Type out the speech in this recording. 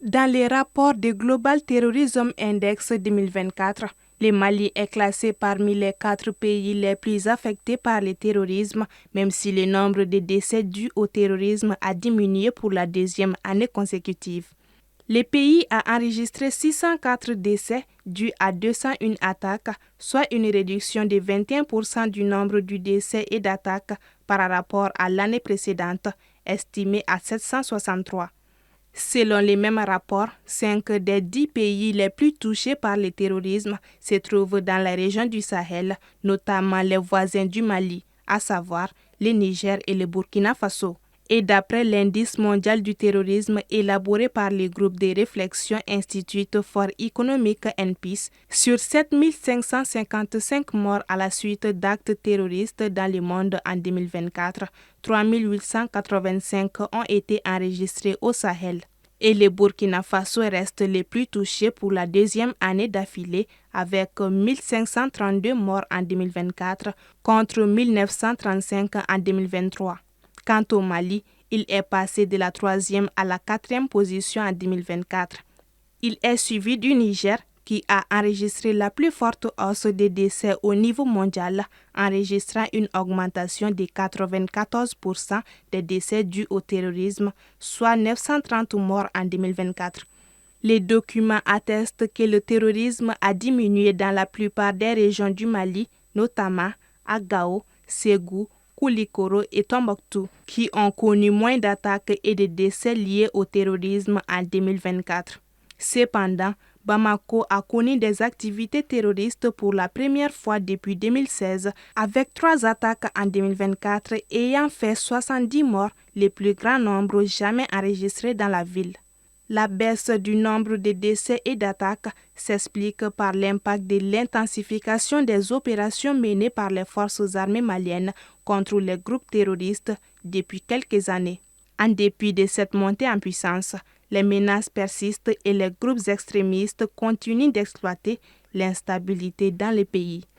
Dans les rapports du Global Terrorism Index 2024, le Mali est classé parmi les 4 pays les plus affectés par le terrorisme, même si le nombre de décès dus au terrorisme a diminué pour la deuxième année consécutive. Le pays a enregistré 604 décès dus à 201 attaques, soit une réduction de 21% du nombre de décès et d'attaques par rapport à l'année précédente, estimée à 763. Selon les mêmes rapports, 5 des 10 pays les plus touchés par le terrorisme se trouvent dans la région du Sahel, notamment les voisins du Mali, à savoir le Niger et le Burkina Faso. Et d'après l'indice mondial du terrorisme élaboré par le groupe de réflexion Institute for Economic and Peace, sur 7 555 morts à la suite d'actes terroristes dans le monde en 2024, 3 885 ont été enregistrés au Sahel. Et le Burkina Faso reste le plus touché pour la deuxième année d'affilée avec 1532 morts en 2024 contre 1935 en 2023. Quant au Mali, il est passé de la 3e à la 4e position en 2024. Il est suivi du Niger qui a enregistré la plus forte hausse des décès au niveau mondial, enregistrant une augmentation de 94% des décès dus au terrorisme, soit 930 morts en 2024. Les documents attestent que le terrorisme a diminué dans la plupart des régions du Mali, notamment à Gao, Ségou, Koulikoro et Tombouctou, qui ont connu moins d'attaques et de décès liés au terrorisme en 2024. Cependant, Bamako a connu des activités terroristes pour la première fois depuis 2016, avec 3 attaques en 2024 ayant fait 70 morts, le plus grand nombre jamais enregistré dans la ville. La baisse du nombre de décès et d'attaques s'explique par l'impact de l'intensification des opérations menées par les forces armées maliennes contre les groupes terroristes depuis quelques années. En dépit de cette montée en puissance, les menaces persistent et les groupes extrémistes continuent d'exploiter l'instabilité dans le pays.